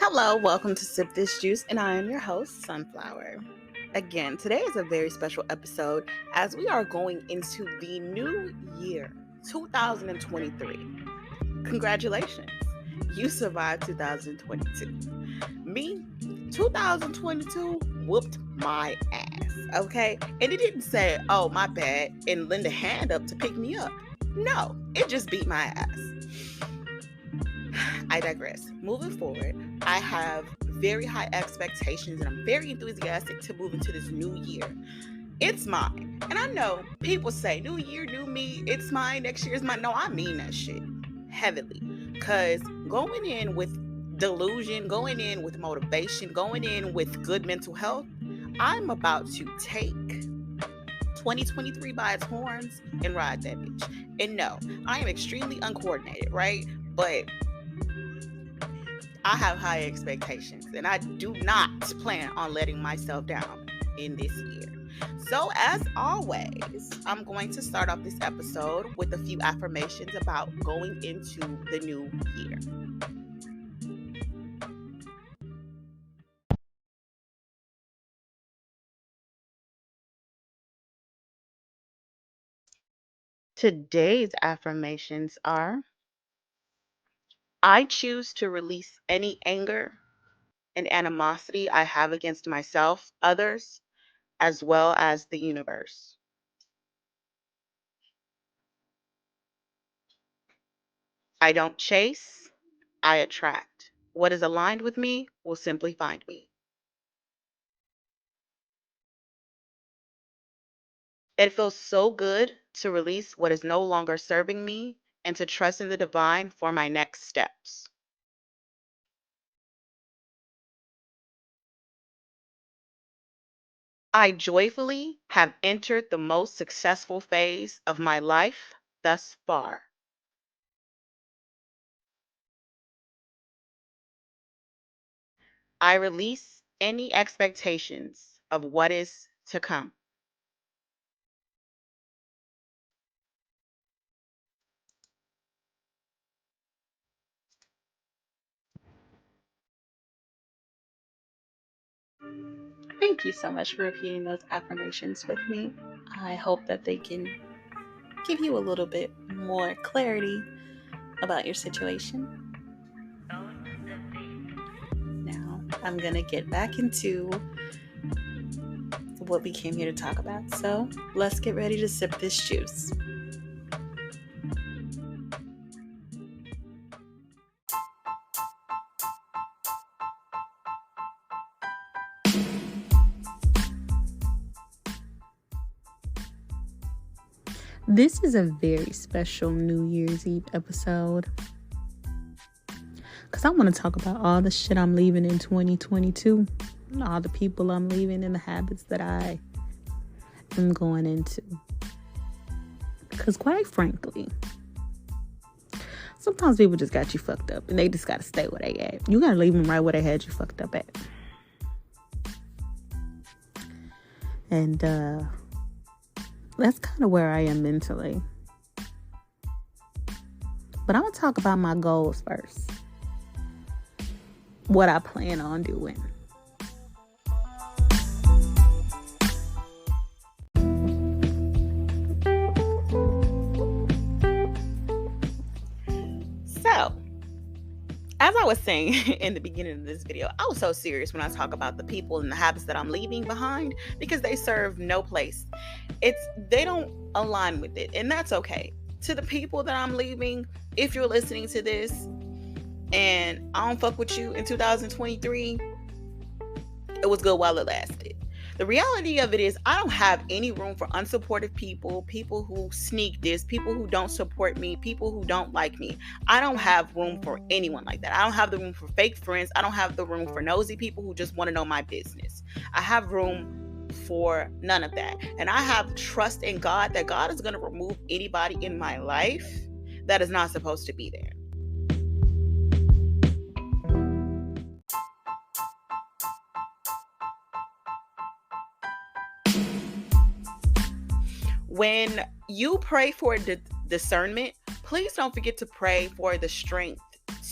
Hello, welcome to Sip This Juice, and I am your host, Sunflower. Again, today is a very special episode as we are going into the new year, 2023. Congratulations, you survived 2022. Me, 2022 whooped my ass, okay? And it didn't say, oh, my bad, and lend a hand up to pick me up. No, it just beat my ass. I digress. Moving forward, I have very high expectations and I'm very enthusiastic to move into this new year. It's mine. And I know people say, new year, new me, it's mine, next year is mine. No, I mean that shit heavily. Because going in with delusion, going in with motivation, going in with good mental health, I'm about to take 2023 by its horns and ride that bitch. And no, I am extremely uncoordinated, right? But I have high expectations and I do not plan on letting myself down in this year. So, as always, I'm going to start off this episode with a few affirmations about going into the new year. Today's affirmations are: I choose to release any anger and animosity I have against myself, others, as well as the universe. I don't chase, I attract. What is aligned with me will simply find me. It feels so good to release what is no longer serving me and to trust in the divine for my next steps. I joyfully have entered the most successful phase of my life thus far. I release any expectations of what is to come. Thank you so much for repeating those affirmations with me. I hope that they can give you a little bit more clarity about your situation. Now, I'm going to get back into what we came here to talk about. So, let's get ready to sip this juice. This is a very special New Year's Eve episode because I want to talk about all the shit I'm leaving in 2022, all the people I'm leaving and the habits that I am going into. Because quite frankly, sometimes people just got you fucked up and they just got to stay where they at. You got to leave them right where they had you fucked up at. And that's kind of where I am mentally. But I'm going to talk about my goals first. What I plan on doing. So, as I was saying in the beginning of this video, I was so serious when I talk about the people and the habits that I'm leaving behind because they serve no place. They don't align with it, and that's okay. To the people that I'm leaving, if you're listening to this and I don't fuck with you in 2023, it was good while it lasted. The reality of it is I don't have any room for unsupportive people, people who sneak this, people who don't support me, people who don't like me. I don't have room for anyone like that. I don't have the room for fake friends. I don't have the room for nosy people who just want to know my business. I have room for none of that. And I have trust in God that God is going to remove anybody in my life that is not supposed to be there. When you pray for discernment, please don't forget to pray for the strength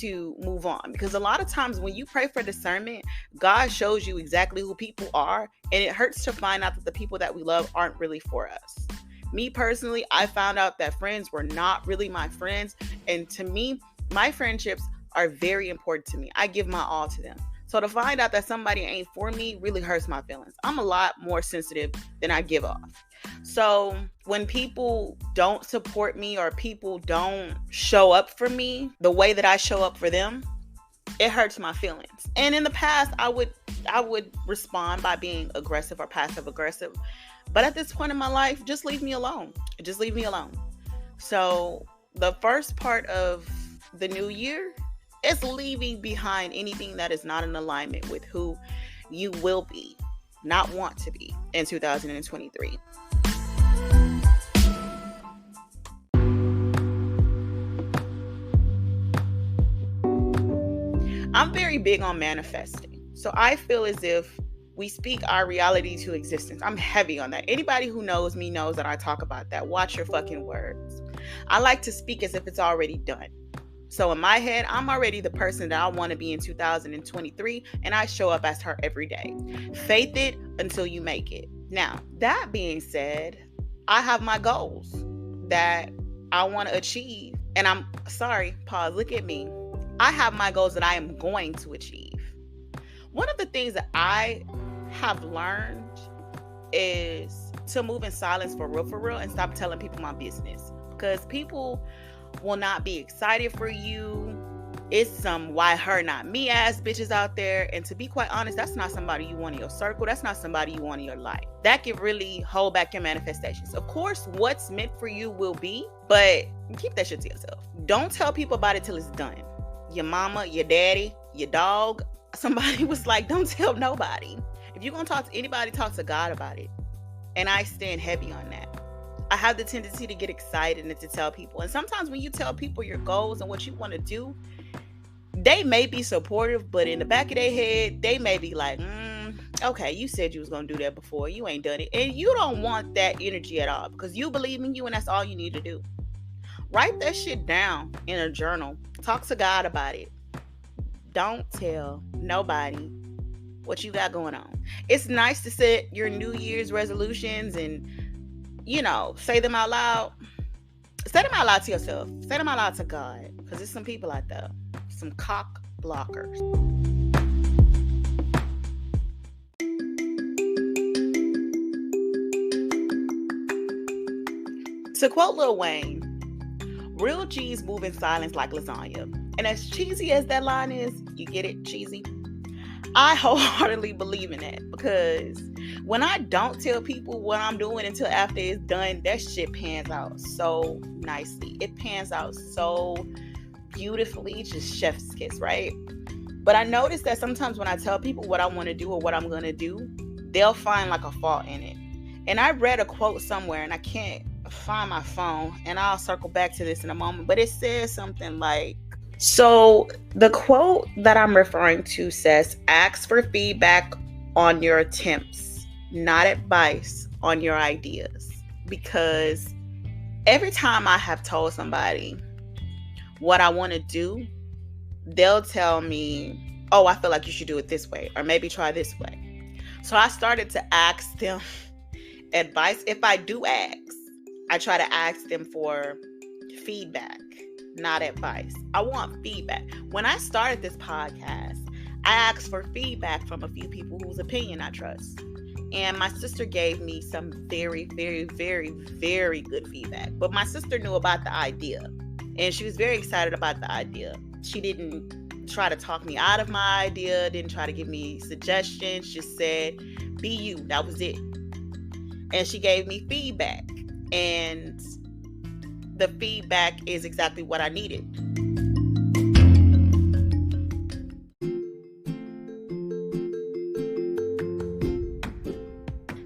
to move on, because a lot of times when you pray for discernment, God shows you exactly who people are, and it hurts to find out that the people that we love aren't really for us. Me personally, I found out that friends were not really my friends, and to me, my friendships are very important to me. I give my all to them. So to find out that somebody ain't for me really hurts my feelings. I'm a lot more sensitive than I give off. So when people don't support me or people don't show up for me the way that I show up for them, it hurts my feelings. And in the past, I would respond by being aggressive or passive aggressive. But at this point in my life, just leave me alone. Just leave me alone. So the first part of the new year is leaving behind anything that is not in alignment with who you will be, not want to be in 2023. I'm very big on manifesting. So I feel as if we speak our reality to existence. I'm heavy on that. Anybody who knows me knows that I talk about that. Watch your fucking words. I like to speak as if it's already done. So in my head, I'm already the person that I want to be in 2023, and I show up as her every day. Faith it until you make it. Now, that being said, I have my goals that I want to achieve. And look at me. I have my goals that I am going to achieve. One of the things that I have learned is to move in silence for real, and stop telling people my business. Because people will not be excited for you. It's some why her not me ass bitches out there. And to be quite honest, that's not somebody you want in your circle. That's not somebody you want in your life. That can really hold back your manifestations. Of course, what's meant for you will be, but keep that shit to yourself. Don't tell people about it till it's done. Your mama, your daddy, your dog, somebody was like, don't tell nobody. If you're going to talk to anybody, talk to God about it. And I stand heavy on that. I have the tendency to get excited and to tell people. And sometimes when you tell people your goals and what you want to do, they may be supportive, but in the back of their head, they may be like, okay, you said you was going to do that before. You ain't done it. And you don't want that energy at all, because you believe in you and that's all you need to do. Write that shit down in a journal. Talk to God about it. Don't tell nobody what you got going on. It's nice to set your New Year's resolutions and, say them out loud. Say them out loud to yourself. Say them out loud to God. Because there's some people out there. Some cock blockers. To quote Lil Wayne, real G's move in silence like lasagna. And as cheesy as that line is, you get it, cheesy? I wholeheartedly believe in that, because when I don't tell people what I'm doing until after it's done, that shit pans out so nicely. It pans out so beautifully, just chef's kiss, right? But I noticed that sometimes when I tell people what I want to do or what I'm going to do, they'll find like a fault in it. And I read a quote somewhere, and I can't find my phone, and I'll circle back to this in a moment, but it says something like, so the quote that I'm referring to says, ask for feedback on your attempts, not advice on your ideas. Because every time I have told somebody what I want to do, they'll tell me, oh, I feel like you should do it this way, or maybe try this way. So I started to ask them advice. If I do ask, I try to ask them for feedback, not advice. I want feedback. When I started this podcast, I asked for feedback from a few people whose opinion I trust. And my sister gave me some very, very, very, very good feedback. But my sister knew about the idea, and she was very excited about the idea. She didn't try to talk me out of my idea, didn't try to give me suggestions, just said, be you. That was it. And she gave me feedback. And the feedback is exactly what I needed.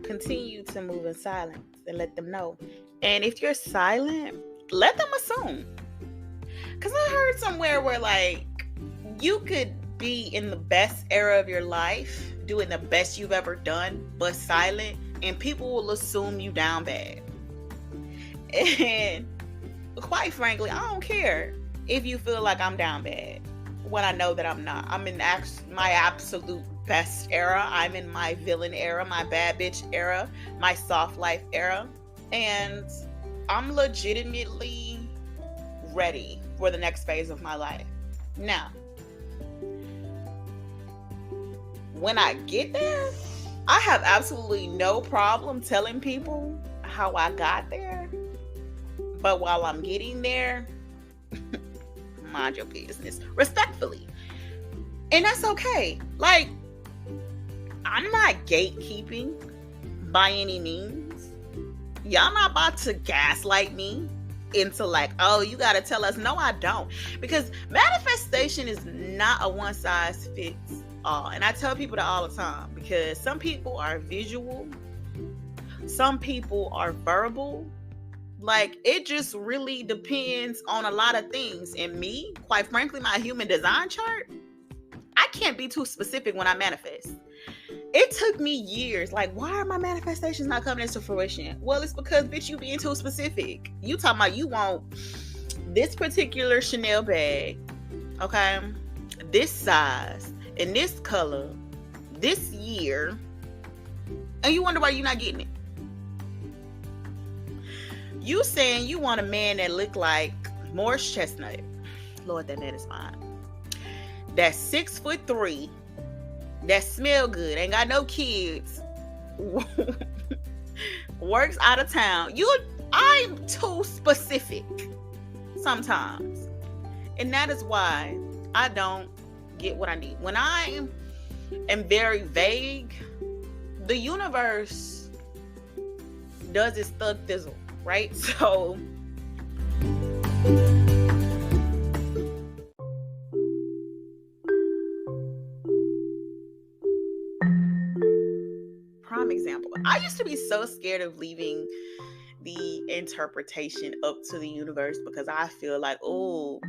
Continue to move in silence and let them know. And if you're silent, let them assume. Because I heard somewhere where you could be in the best era of your life, doing the best you've ever done, but silent, and people will assume you down bad. And quite frankly, I don't care if you feel like I'm down bad. when I know that I'm not. I'm in my absolute best era. I'm in my villain era, my bad bitch era, my soft life era. And I'm legitimately ready for the next phase of my life. Now, when I get there, I have absolutely no problem telling people how I got there. But while I'm getting there, mind your business respectfully. And that's okay. Like, I'm not gatekeeping by any means. Y'all not about to gaslight me into like, oh, you gotta tell us. No, I don't. Because manifestation is not a one size fits all. And I tell people that all the time, because some people are visual, some people are verbal. Like, it just really depends on a lot of things. And me, quite frankly, my human design chart, I can't be too specific when I manifest. It took me years. Like, why are my manifestations not coming into fruition? Well, it's because, bitch, you being too specific. You talking about you want this particular Chanel bag, okay? This size, and this color, this year, and you wonder why you're not getting it. You saying you want a man that look like Morris Chestnut. Lord, that man is fine. That's 6'3", that smell good, ain't got no kids, works out of town. I'm too specific sometimes. And that is why I don't get what I need. When I am very vague, the universe does its thug thizzle, right? So prime example. I used to be so scared of leaving the interpretation up to the universe because I feel like, oh,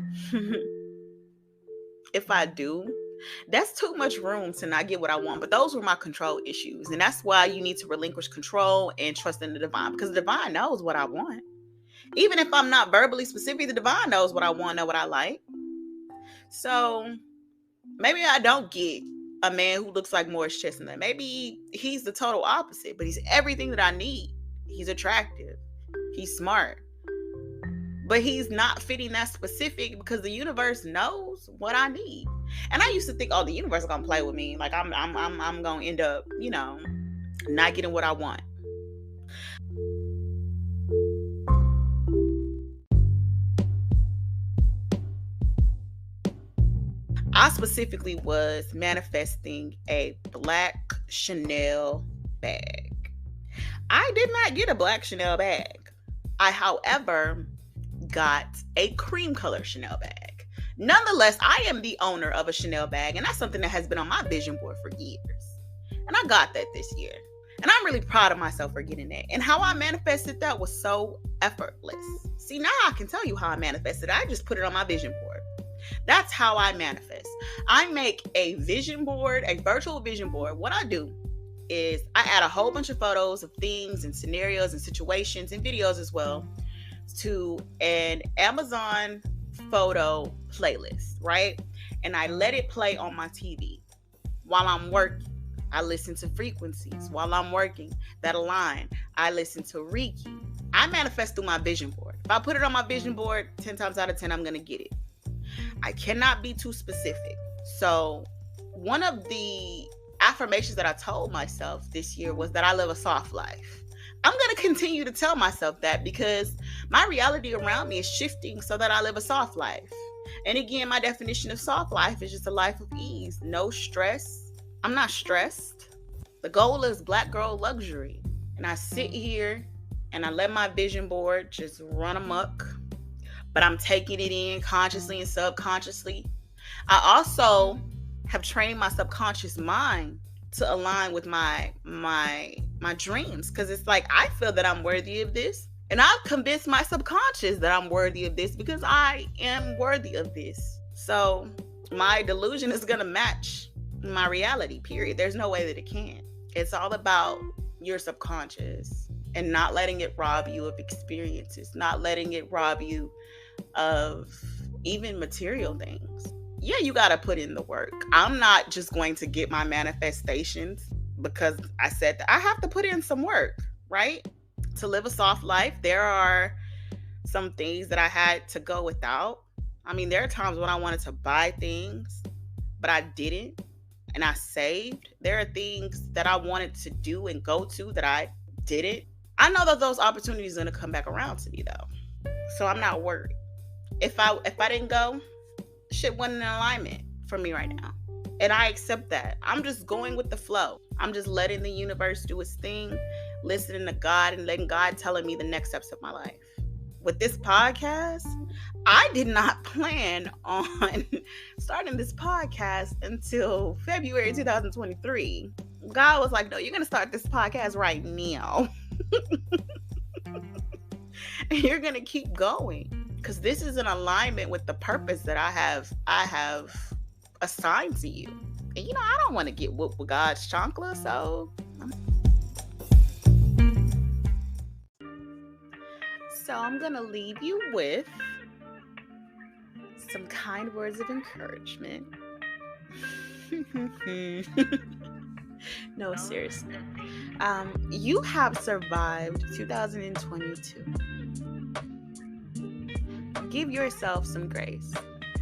if I do, that's too much room to not get what I want. But those were my control issues. And that's why you need to relinquish control and trust in the divine, because the divine knows what I want. Even if I'm not verbally specific, the divine knows what I want, know what I like. So maybe I don't get a man who looks like Morris Chestnut. Maybe he's the total opposite, but he's everything that I need. He's attractive. He's smart. But he's not fitting that specific because the universe knows what I need. And I used to think, oh, the universe is gonna play with me. Like I'm gonna end up, not getting what I want. I specifically was manifesting a black Chanel bag. I did not get a black Chanel bag. I, however, got a cream color Chanel bag. Nonetheless, I am the owner of a Chanel bag, and that's something that has been on my vision board for years. And I got that this year. And I'm really proud of myself for getting that. And how I manifested that was so effortless. See, now I can tell you how I manifested. I just put it on my vision board. That's how I manifest. I make a vision board, a virtual vision board. What I do is I add a whole bunch of photos of things and scenarios and situations and videos as well to an Amazon photo playlist, right? And I let it play on my TV while I'm working. I listen to frequencies while I'm working that align. I listen to Reiki. I manifest through my vision board. If I put it on my vision board, 10 times out of 10, I'm going to get it. I cannot be too specific. So one of the affirmations that I told myself this year was that I live a soft life. I'm going to continue to tell myself that because my reality around me is shifting so that I live a soft life. And again, my definition of soft life is just a life of ease, no stress. I'm not stressed. The goal is Black girl luxury. And I sit here and I let my vision board just run amok. But I'm taking it in consciously and subconsciously. I also have trained my subconscious mind to align with my dreams, because it's like I feel that I'm worthy of this, and I've convinced my subconscious that I'm worthy of this because I am worthy of this. So my delusion is gonna match my reality, period. There's no way that it can't. It's all about your subconscious and not letting it rob you of experiences, not letting it rob you of even material things. yeah, you got to put in the work. I'm not just going to get my manifestations because I said that. I have to put in some work, right? To live a soft life, there are some things that I had to go without. I mean, there are times when I wanted to buy things, but I didn't, and I saved. There are things that I wanted to do and go to that I didn't. I know that those opportunities are going to come back around to me though. So I'm not worried. If I didn't go, shit wasn't in alignment for me right now. And I accept that. I'm just going with the flow. I'm just letting the universe do its thing, listening to God and letting God telling me the next steps of my life. With this podcast, I did not plan on starting this podcast until February 2023. God was like, no, you're going to start this podcast right now. And you're going to keep going. Because this is in alignment with the purpose that I have assigned to you. And I don't want to get whooped with God's chancla, so I'm gonna leave you with some kind words of encouragement. No, seriously. You have survived 2022. Give yourself some grace.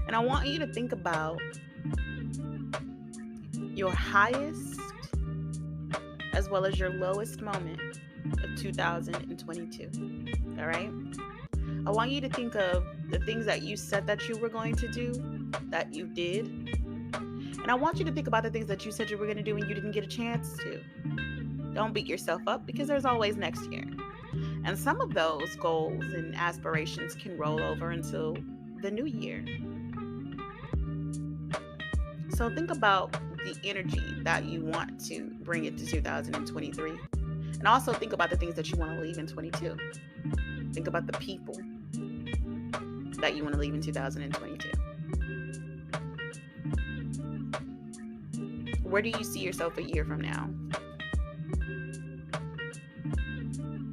And I want you to think about your highest as well as your lowest moment of 2022. All right? I want you to think of the things that you said that you were going to do, that you did. And I want you to think about the things that you said you were going to do and you didn't get a chance to. Don't beat yourself up because there's always next year. And some of those goals and aspirations can roll over until the new year. So think about the energy that you want to bring into 2023. And also think about the things that you want to leave in 22. Think about the people that you want to leave in 2022. Where do you see yourself a year from now?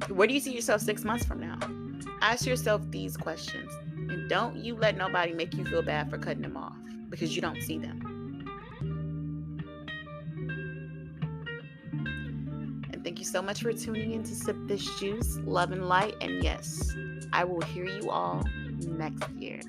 Where do you see yourself 6 months from now? Ask yourself these questions. And don't you let nobody make you feel bad for cutting them off because you don't see them. And thank you so much for tuning in to Sip This Juice, Love and Light. And yes, I will hear you all next year.